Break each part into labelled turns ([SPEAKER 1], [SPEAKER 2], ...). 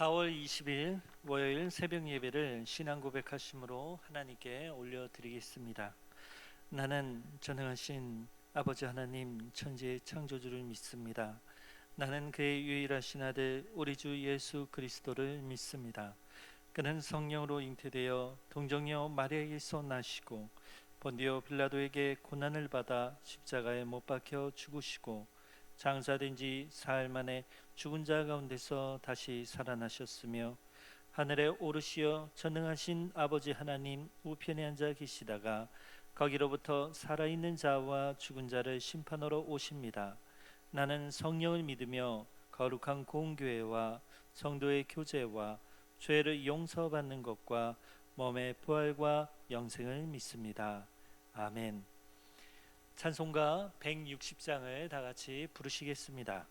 [SPEAKER 1] 4월 20일 월요일 새벽 예배를 신앙 고백하심으로 하나님께 올려드리겠습니다. 나는 전능하신 아버지 하나님 천지의 창조주를 믿습니다. 나는 그의 유일하신 아들 우리 주 예수 그리스도를 믿습니다. 그는 성령으로 잉태되어 동정녀 마리아에게서 나시고 본디오 빌라도에게 고난을 받아 십자가에 못 박혀 죽으시고 장사된 지 사흘 만에 죽은 자 가운데서 다시 살아나셨으며 하늘에 오르시어 전능하신 아버지 하나님 우편에 앉아 계시다가 거기로부터 살아있는 자와 죽은 자를 심판하러 오십니다. 나는 성령을 믿으며 거룩한 공교회와 성도의 교제와 죄를 용서받는 것과 몸의 부활과 영생을 믿습니다. 아멘. 찬송가 160장을 다 같이 부르시겠습니다.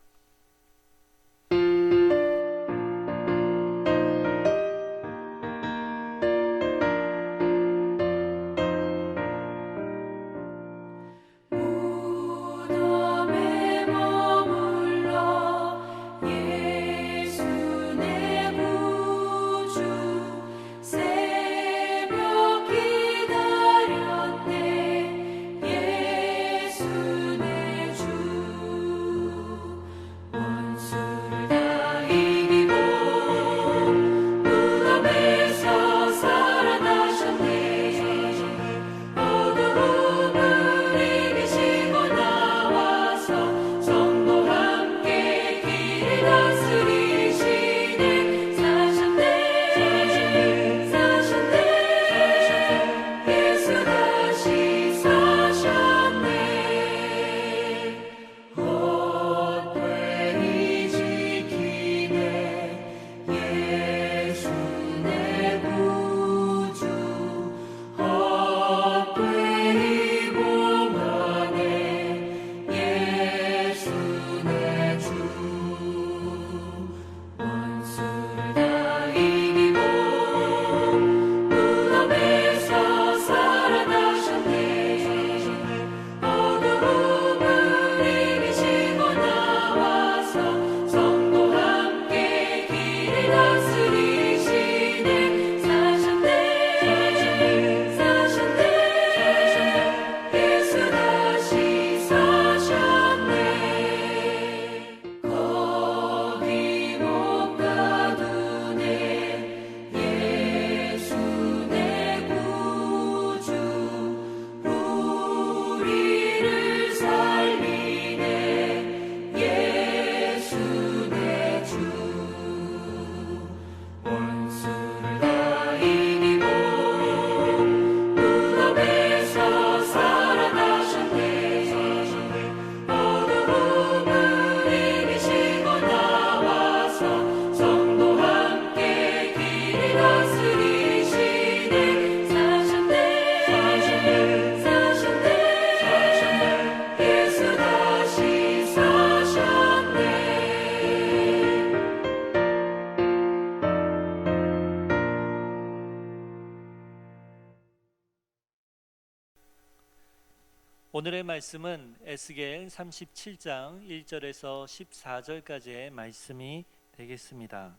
[SPEAKER 1] 오늘의 말씀은 에스겔 37장 1절에서 14절까지의 말씀이 되겠습니다.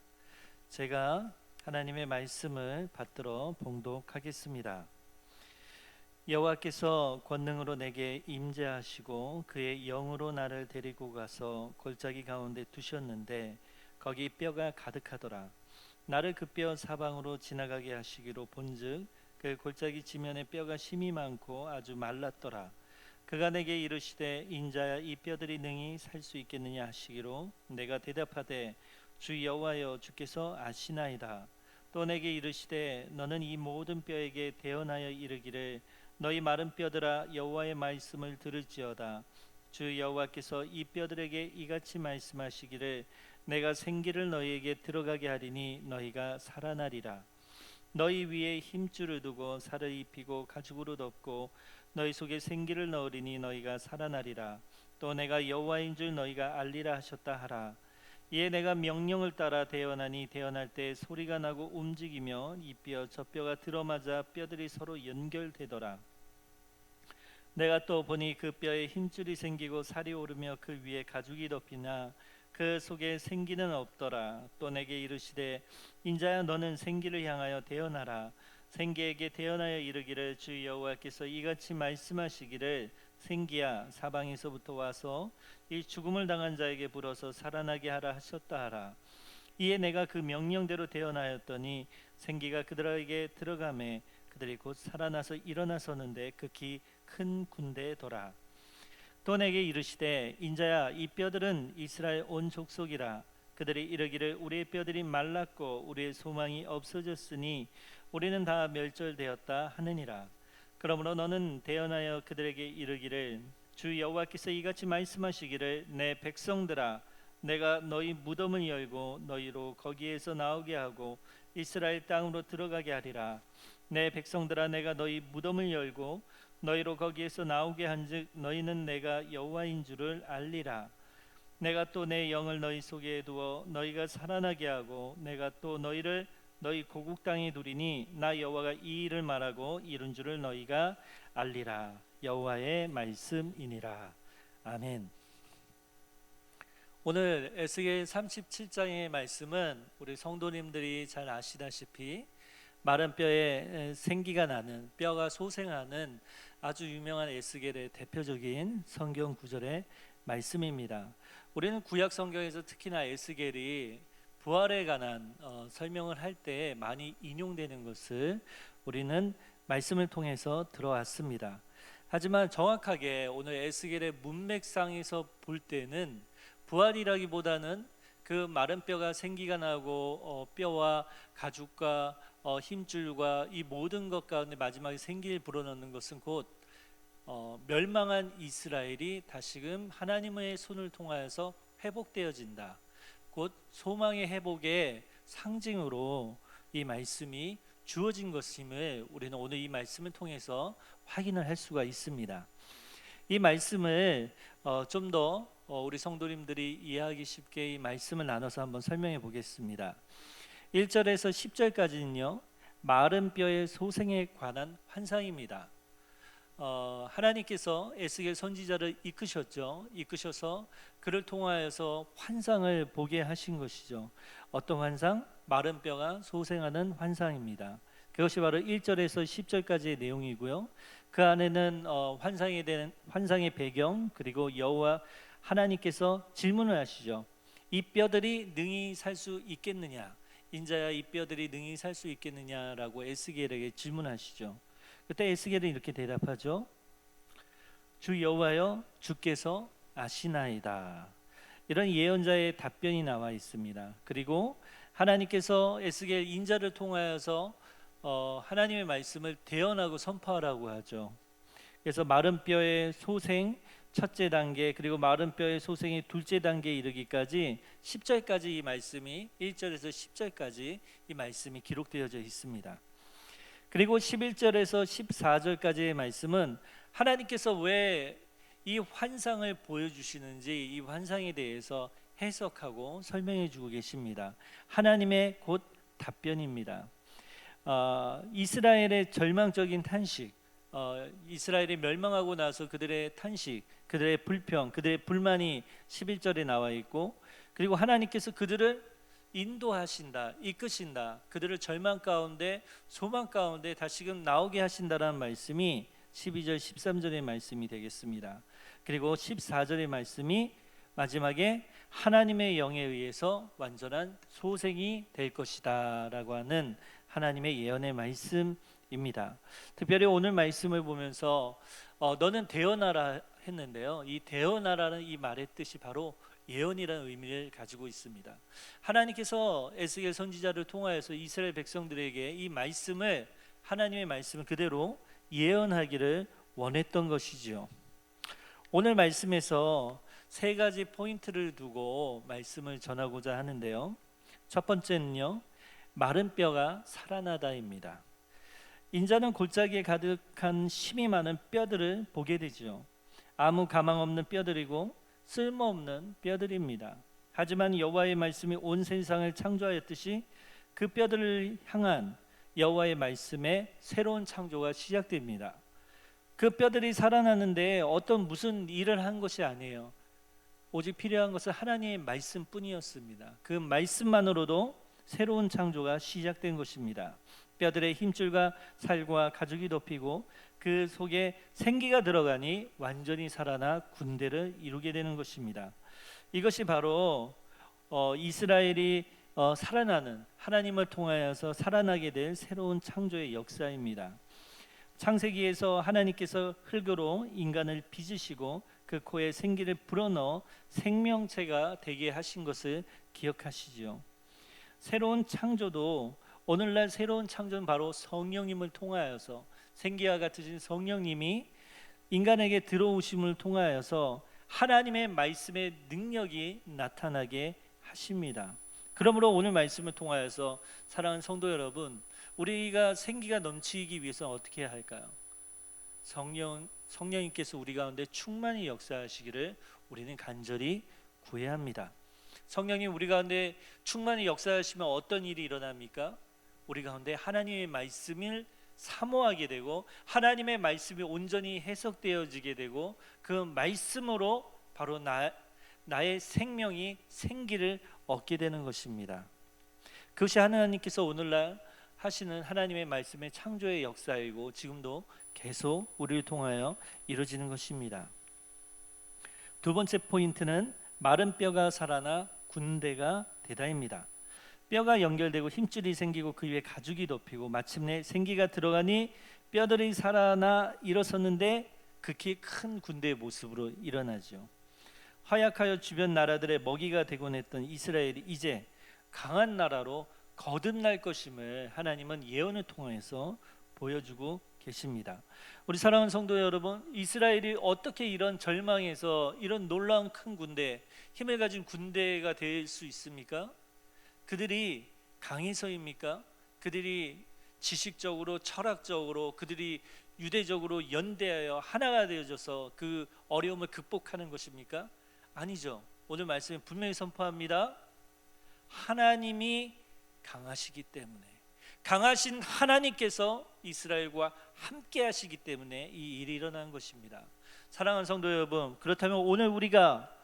[SPEAKER 1] 제가 하나님의 말씀을 받들어 봉독하겠습니다. 여호와께서 권능으로 내게 임재하시고 그의 영으로 나를 데리고 가서 골짜기 가운데 두셨는데 거기 뼈가 가득하더라. 나를 그 뼈 사방으로 지나가게 하시기로 본즉 그 골짜기 지면에 뼈가 심이 많고 아주 말랐더라. 그가 내게 이르시되 인자야 이 뼈들이 능히 살 수 있겠느냐 하시기로 내가 대답하되 주 여호와여 주께서 아시나이다. 또 내게 이르시되 너는 이 모든 뼈에게 대언하여 이르기를 너희 마른 뼈들아 여호와의 말씀을 들을지어다. 주 여호와께서 이 뼈들에게 이같이 말씀하시기를 내가 생기를 너희에게 들어가게 하리니 너희가 살아나리라. 너희 위에 힘줄을 두고 살을 입히고 가죽으로 덮고 너희 속에 생기를 넣으리니 너희가 살아나리라. 또 내가 여호와인 줄 너희가 알리라 하셨다 하라. 이에 내가 명령을 따라 대언하니 대언할 때 소리가 나고 움직이며 이 뼈 저 뼈가 들어맞아 뼈들이 서로 연결되더라. 내가 또 보니 그 뼈에 힘줄이 생기고 살이 오르며 그 위에 가죽이 덮이나 그 속에 생기는 없더라. 또 내게 이르시되 인자야 너는 생기를 향하여 대언하라. 생기에게 대언하여 이르기를 주 여호와께서 이같이 말씀하시기를 생기야 사방에서부터 와서 이 죽음을 당한 자에게 불어서 살아나게 하라 하셨다 하라. 이에 내가 그 명령대로 대언하였더니 생기가 그들에게 들어가매 그들이 곧 살아나서 일어나서는데 극히 큰 군대에 돌아. 또 내게 이르시되 인자야 이 뼈들은 이스라엘 온 족속이라. 그들이 이르기를 우리의 뼈들이 말랐고 우리의 소망이 없어졌으니 우리는 다 멸절되었다 하느니라. 그러므로 너는 대언하여 그들에게 이르기를 주 여호와께서 이같이 말씀하시기를 내 백성들아 내가 너희 무덤을 열고 너희로 거기에서 나오게 하고 이스라엘 땅으로 들어가게 하리라. 내 백성들아 내가 너희 무덤을 열고 너희로 거기에서 나오게 한즉 너희는 내가 여호와인 줄을 알리라. 내가 또 내 영을 너희 속에 두어 너희가 살아나게 하고 내가 또 너희를 너희 고국 땅에 두리니 나 여호와가 이 일을 말하고 이룬 줄을 너희가 알리라. 여호와의 말씀이니라. 아멘. 오늘 에스겔 37장의 말씀은 우리 성도님들이 잘 아시다시피 마른 뼈에 생기가 나는, 뼈가 소생하는 아주 유명한 에스겔의 대표적인 성경 구절의 말씀입니다. 우리는 구약 성경에서 특히나 에스겔이 부활에 관한 설명을 할 때 많이 인용되는 것을 우리는 말씀을 통해서 들어왔습니다. 하지만 정확하게 오늘 에스겔의 문맥상에서 볼 때는 부활이라기보다는 그 마른 뼈가 생기가 나고 뼈와 가죽과 힘줄과 이 모든 것 가운데 마지막에 생기를 불어넣는 것은 곧 멸망한 이스라엘이 다시금 하나님의 손을 통하여서 회복되어진다. 곧 소망의 회복의 상징으로 이 말씀이 주어진 것임을 우리는 오늘 이 말씀을 통해서 확인을 할 수가 있습니다. 이 말씀을 좀 더 우리 성도님들이 이해하기 쉽게 이 말씀을 나눠서 한번 설명해 보겠습니다. 1절에서 10절까지는요 마른 뼈의 소생에 관한 환상입니다. 하나님께서 에스겔 선지자를 이끄셔서 그를 통하여서 환상을 보게 하신 것이죠. 어떤 환상? 마른 뼈가 소생하는 환상입니다. 그것이 바로 1절에서 10절까지의 내용이고요. 그 안에는 환상의 배경, 그리고 여호와 하나님께서 질문을 하시죠. 이 뼈들이 능히 살 수 있겠느냐? 인자야 이 뼈들이 능히 살 수 있겠느냐라고 에스겔에게 질문하시죠. 그때 에스겔은 이렇게 대답하죠. 주 여호와여 주께서 아시나이다. 이런 예언자의 답변이 나와 있습니다. 그리고 하나님께서 에스겔 인자를 통하여서 하나님의 말씀을 대언하고 선포하라고 하죠. 그래서 마른 뼈의 소생 첫째 단계, 그리고 마른 뼈의 소생이 둘째 단계에 이르기까지 10절까지 이 말씀이 1절에서 10절까지 이 말씀이 기록되어져 있습니다. 그리고 11절에서 14절까지의 말씀은 하나님께서 왜 이 환상을 보여주시는지 이 환상에 대해서 해석하고 설명해 주고 계십니다. 하나님의 곧 답변입니다. 이스라엘의 절망적인 탄식, 이스라엘이 멸망하고 나서 그들의 탄식, 그들의 불평, 그들의 불만이 11절에 나와 있고, 그리고 하나님께서 그들을 인도하신다, 이끄신다, 그들을 절망 가운데 소망 가운데 다시금 나오게 하신다라는 말씀이 12절 13절의 말씀이 되겠습니다. 그리고 14절의 말씀이 마지막에 하나님의 영에 의해서 완전한 소생이 될 것이다 라고 하는 하나님의 예언의 말씀입니다. 특별히 오늘 말씀을 보면서 너는 대언하라 했는데요, 이 대언하라는 이 말의 뜻이 바로 예언이라는 의미를 가지고 있습니다. 하나님께서 에스겔 선지자를 통하여서 이스라엘 백성들에게 이 말씀을, 하나님의 말씀을 그대로 예언하기를 원했던 것이지요. 오늘 말씀에서 세 가지 포인트를 두고 말씀을 전하고자 하는데요. 첫 번째는요, 마른 뼈가 살아나다입니다. 인자는 골짜기에 가득한 힘이 많은 뼈들을 보게 되죠. 아무 가망 없는 뼈들이고 쓸모없는 뼈들입니다. 하지만 여호와의 말씀이 온 세상을 창조하였듯이 그 뼈들을 향한 여호와의 말씀에 새로운 창조가 시작됩니다. 그 뼈들이 살아나는데 무슨 일을 한 것이 아니에요. 오직 필요한 것은 하나님의 말씀뿐이었습니다. 그 말씀만으로도 새로운 창조가 시작된 것입니다. 뼈들의 힘줄과 살과 가죽이 덮이고 그 속에 생기가 들어가니 완전히 살아나 군대를 이루게 되는 것입니다. 이것이 바로 이스라엘이 살아나는, 하나님을 통하여서 살아나게 될 새로운 창조의 역사입니다. 창세기에서 하나님께서 흙으로 인간을 빚으시고 그 코에 생기를 불어넣어 생명체가 되게 하신 것을 기억하시죠. 새로운 창조도, 오늘날 새로운 창조는 바로 성령님을 통하여서, 생기와 같으신 성령님이 인간에게 들어오심을 통하여서 하나님의 말씀의 능력이 나타나게 하십니다. 그러므로 오늘 말씀을 통하여서 사랑하는 성도 여러분, 우리가 생기가 넘치기 위해서 어떻게 해야 할까요? 성령님께서 우리 가운데 충만히 역사하시기를 우리는 간절히 구해야 합니다. 성령님 우리 가운데 충만히 역사하시면 어떤 일이 일어납니까? 우리 가운데 하나님의 말씀을 사모하게 되고 하나님의 말씀이 온전히 해석되어지게 되고 그 말씀으로 바로 나의 생명이 생기를 얻게 되는 것입니다. 그것이 하나님께서 오늘날 하시는 하나님의 말씀의 창조의 역사이고 지금도 계속 우리를 통하여 이루어지는 것입니다. 두 번째 포인트는 마른 뼈가 살아나 군대가 되다입니다. 뼈가 연결되고 힘줄이 생기고 그 위에 가죽이 덮이고 마침내 생기가 들어가니 뼈들이 살아나 일어섰는데 극히 큰 군대의 모습으로 일어나죠. 허약하여 주변 나라들의 먹이가 되곤 했던 이스라엘이 이제 강한 나라로 거듭날 것임을 하나님은 예언을 통해서 보여주고 계십니다. 우리 사랑하는 성도 여러분, 이스라엘이 어떻게 이런 절망에서 이런 놀라운 큰 군대, 힘을 가진 군대가 될 수 있습니까? 그들이 강해서입니까? 그들이 지식적으로, 철학적으로, 그들이 유대적으로 연대하여 하나가 되어져서 그 어려움을 극복하는 것입니까? 아니죠. 오늘 말씀에 분명히 선포합니다. 하나님이 강하시기 때문에, 강하신 하나님께서 이스라엘과 함께 하시기 때문에 이 일이 일어난 것입니다. 사랑하는 성도 여러분, 그렇다면 오늘 우리가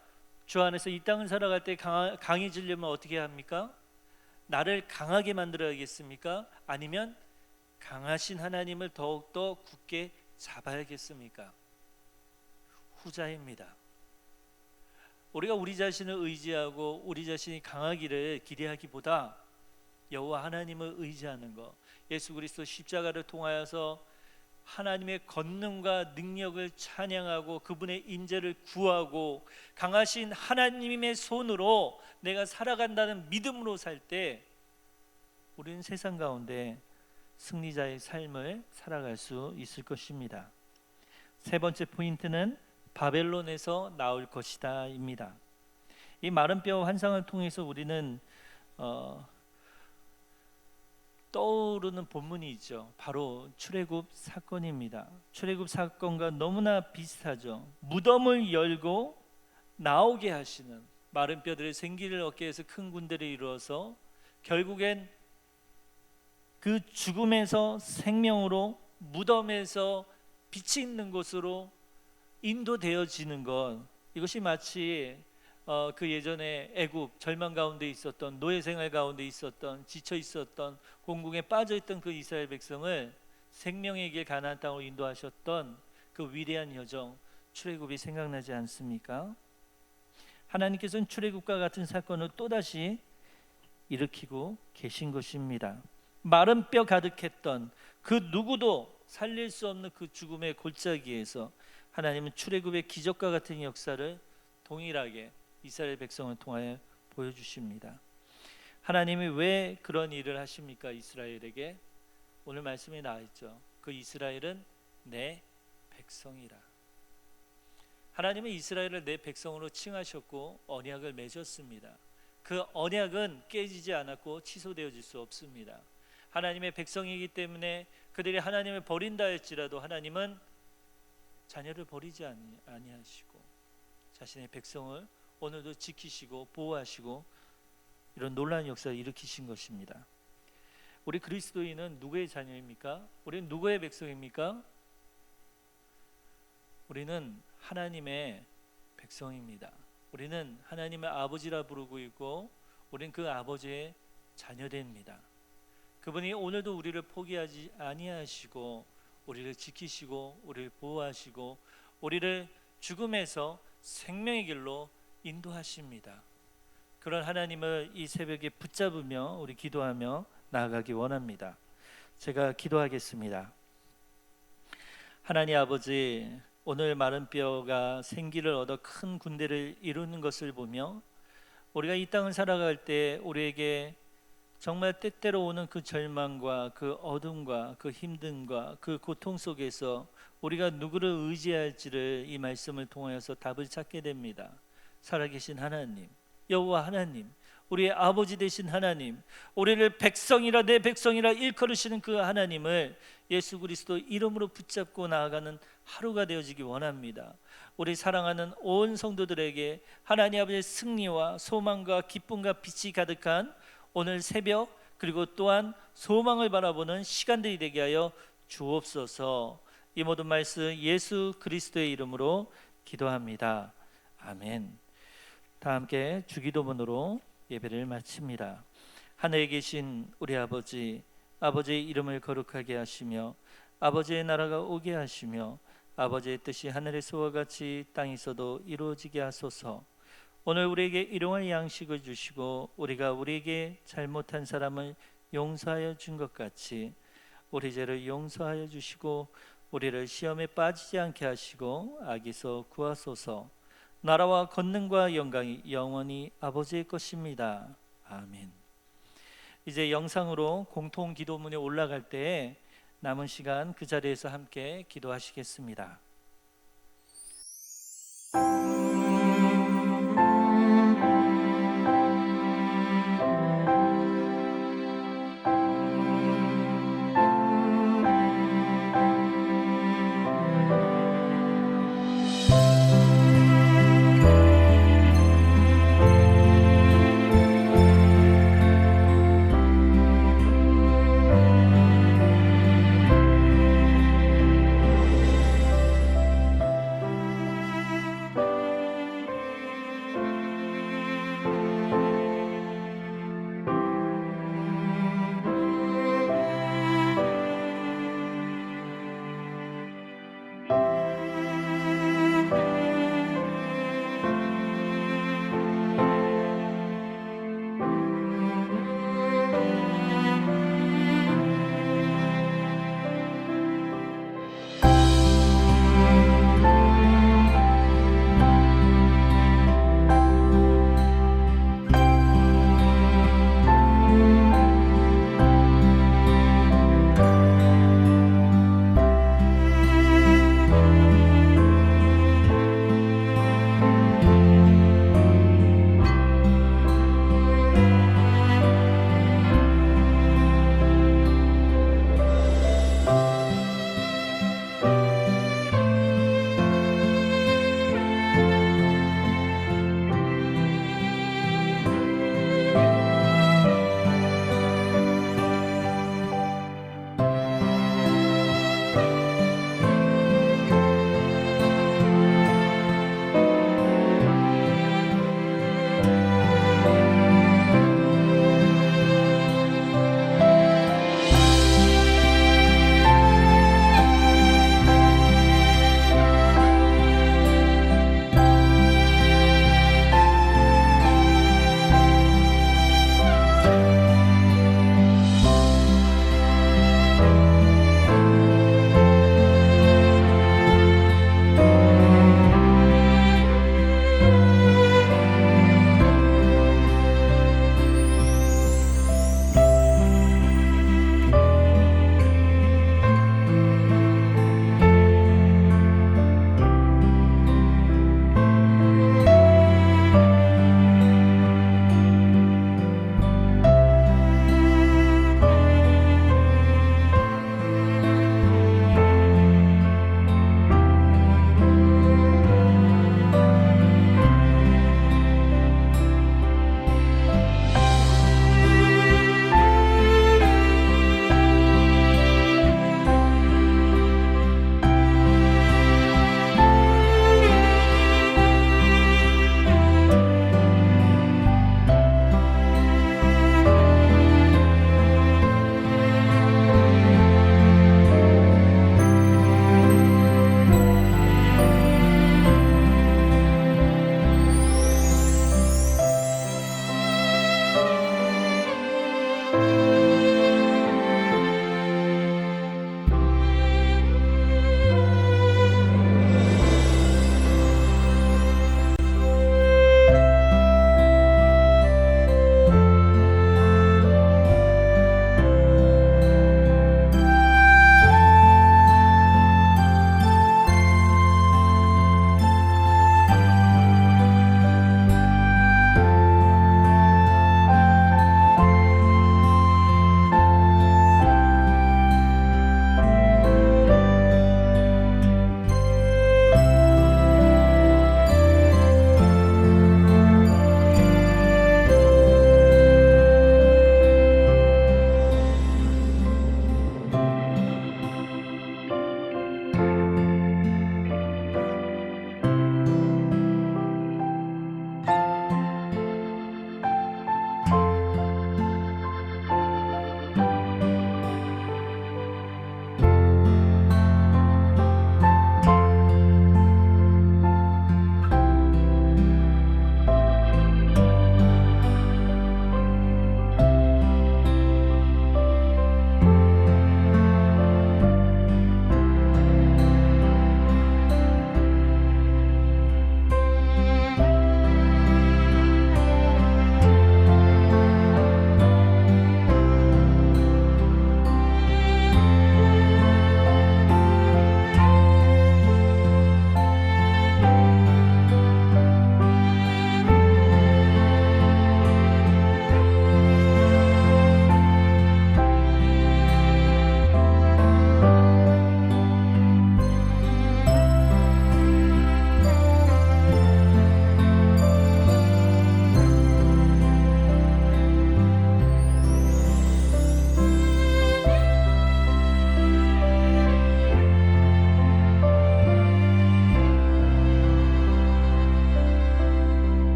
[SPEAKER 1] 주 안에서 이 땅을 살아갈 때 강해지려면 어떻게 합니까? 나를 강하게 만들어야겠습니까? 아니면 강하신 하나님을 더욱더 굳게 잡아야겠습니까? 후자입니다. 우리가 우리 자신을 의지하고 우리 자신이 강하기를 기대하기보다 여호와 하나님을 의지하는 것, 예수 그리스도 십자가를 통하여서 하나님의 권능과 능력을 찬양하고 그분의 임재를 구하고 강하신 하나님의 손으로 내가 살아간다는 믿음으로 살 때 우리는 세상 가운데 승리자의 삶을 살아갈 수 있을 것입니다. 세 번째 포인트는 바벨론에서 나올 것이다 입니다. 이 마른 뼈 환상을 통해서 우리는 떠오르는 본문이 있죠. 바로 출애굽 사건입니다. 출애굽 사건과 너무나 비슷하죠. 무덤을 열고 나오게 하시는, 마른 뼈들의 생기를 얻게 해서 큰 군대를 이루어서 결국엔 그 죽음에서 생명으로, 무덤에서 빛이 있는 곳으로 인도되어지는 것, 이것이 마치 그 예전에 애굽 절망 가운데 있었던, 노예 생활 가운데 있었던, 지쳐 있었던, 공궁에 빠져 있던 그 이스라엘 백성을 생명의 길 가나안 땅으로 인도하셨던 그 위대한 여정 출애굽이 생각나지 않습니까? 하나님께서는 출애굽과 같은 사건을 또다시 일으키고 계신 것입니다. 마른 뼈 가득했던 그 누구도 살릴 수 없는 그 죽음의 골짜기에서 하나님은 출애굽의 기적과 같은 역사를 동일하게 이스라엘 백성을 통하여 보여주십니다. 하나님이 왜 그런 일을 하십니까? 이스라엘에게 오늘 말씀에 나와 있죠. 그 이스라엘은 내 백성이라. 하나님은 이스라엘을 내 백성으로 칭하셨고 언약을 맺었습니다. 그 언약은 깨지지 않았고 취소되어질 수 없습니다. 하나님의 백성이기 때문에 그들이 하나님을 버린다 할지라도 하나님은 자녀를 버리지 아니하시고 자신의 백성을 오늘도 지키시고 보호하시고 이런 놀라운 역사를 일으키신 것입니다. 우리 그리스도인은 누구의 자녀입니까? 우리는 누구의 백성입니까? 우리는 하나님의 백성입니다. 우리는 하나님의 아버지라 부르고 있고 우리는 그 아버지의 자녀됩니다. 그분이 오늘도 우리를 포기하지 아니하시고 우리를 지키시고 우리를 보호하시고 우리를 죽음에서 생명의 길로 인도하십니다. 그런 하나님을 이 새벽에 붙잡으며 우리 기도하며 나아가기 원합니다. 제가 기도하겠습니다. 하나님 아버지, 오늘 마른 뼈가 생기를 얻어 큰 군대를 이루는 것을 보며 우리가 이 땅을 살아갈 때 우리에게 정말 때때로 오는 그 절망과 그 어둠과 그 힘듦과 그 고통 속에서 우리가 누구를 의지할지를 이 말씀을 통하여서 답을 찾게 됩니다. 살아계신 하나님, 여호와 하나님, 우리의 아버지 되신 하나님, 우리를 백성이라 내 백성이라 일컬으시는 그 하나님을 예수 그리스도 이름으로 붙잡고 나아가는 하루가 되어지기 원합니다. 우리 사랑하는 온 성도들에게 하나님 아버지의 승리와 소망과 기쁨과 빛이 가득한 오늘 새벽, 그리고 또한 소망을 바라보는 시간들이 되게 하여 주옵소서. 이 모든 말씀 예수 그리스도의 이름으로 기도합니다. 아멘. 다 함께 주기도문으로 예배를 마칩니다. 하늘에 계신 우리 아버지, 아버지의 이름을 거룩하게 하시며 아버지의 나라가 오게 하시며 아버지의 뜻이 하늘에서와 같이 땅에서도 이루어지게 하소서. 오늘 우리에게 일용할 양식을 주시고 우리가 우리에게 잘못한 사람을 용서하여 준 것 같이 우리 죄를 용서하여 주시고 우리를 시험에 빠지지 않게 하시고 악에서 구하소서. 나라와 권능과 영광이 영원히 아버지의 것입니다. 아멘. 이제 영상으로 공통 기도문에 올라갈 때에 남은 시간 그 자리에서 함께 기도하시겠습니다.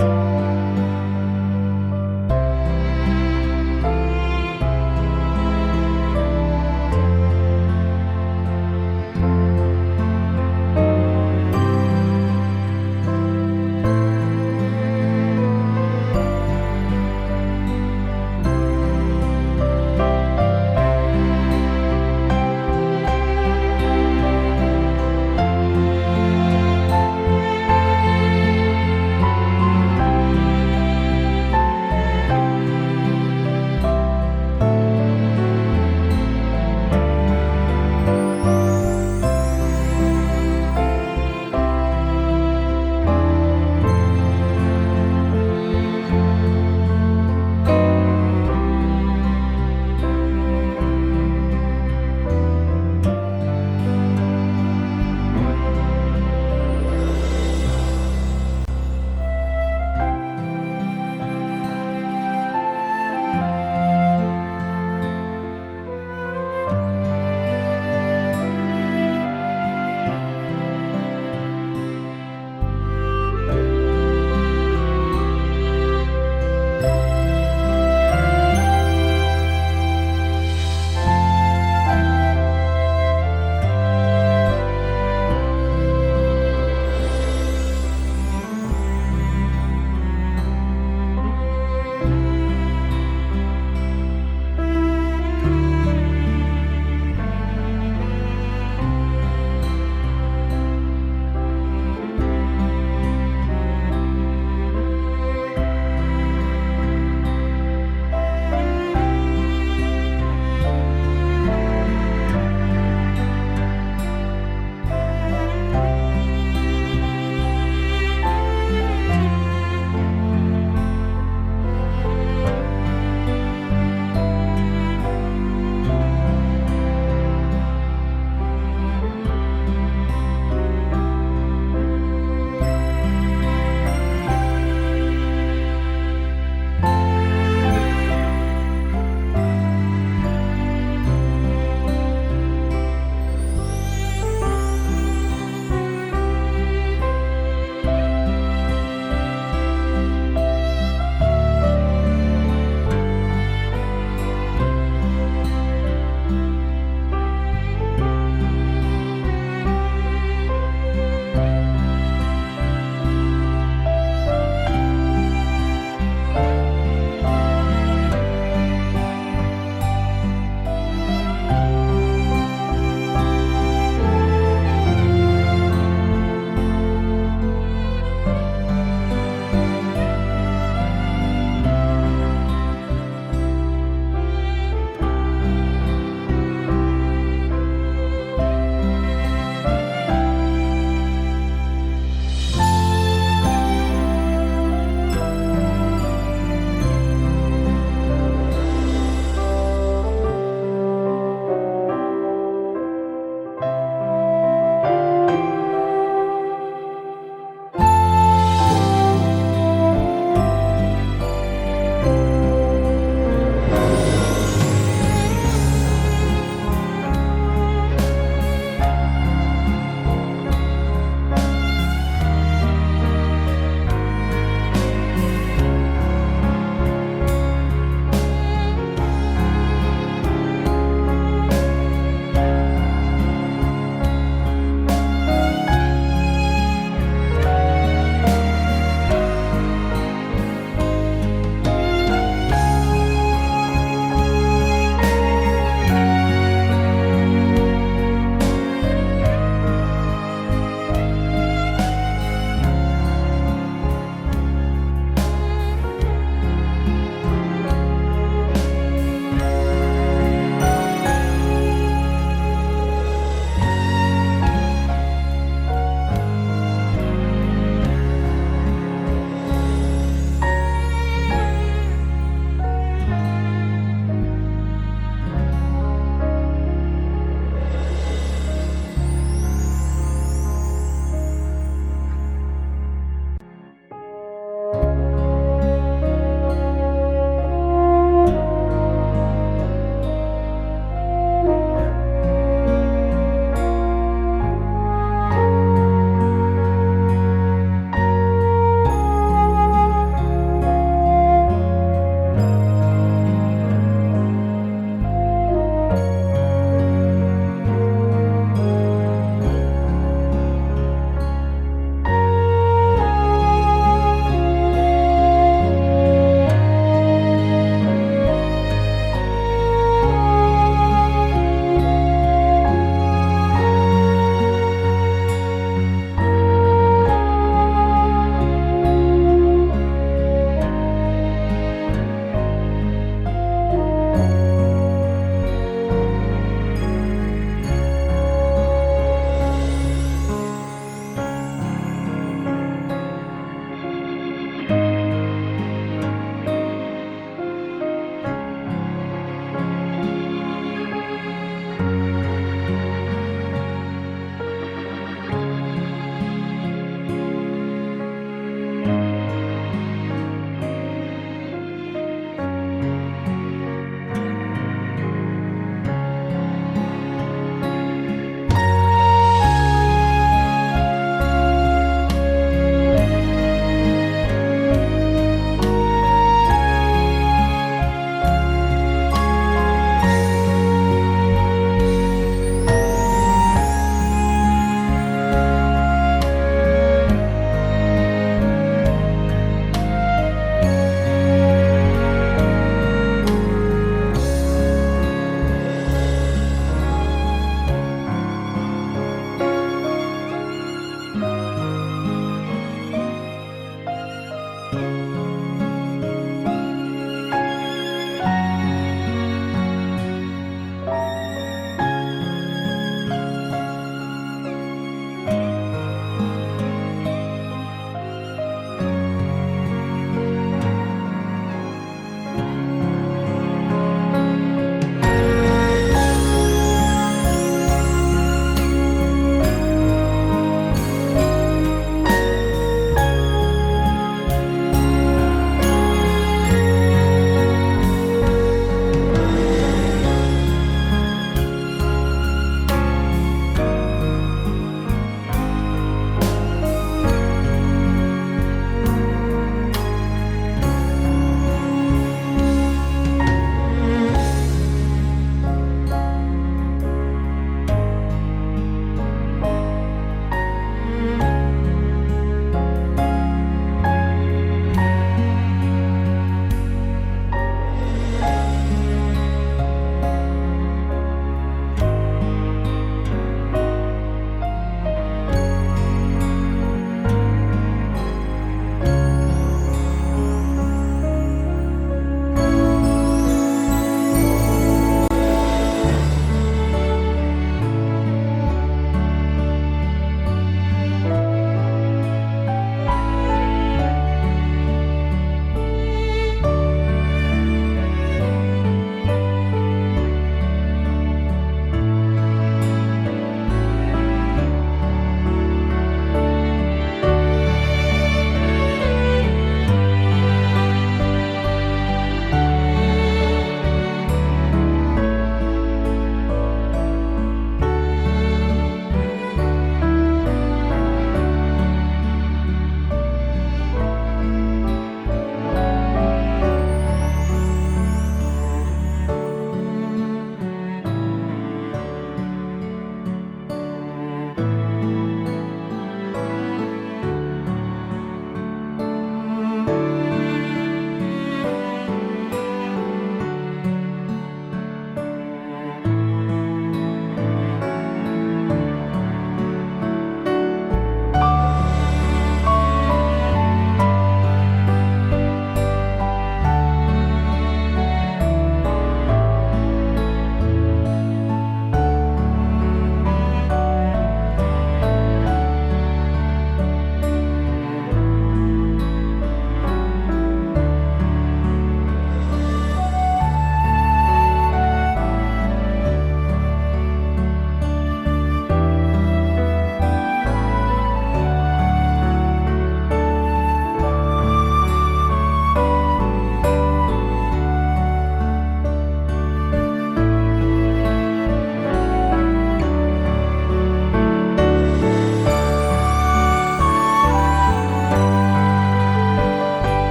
[SPEAKER 1] 아멘.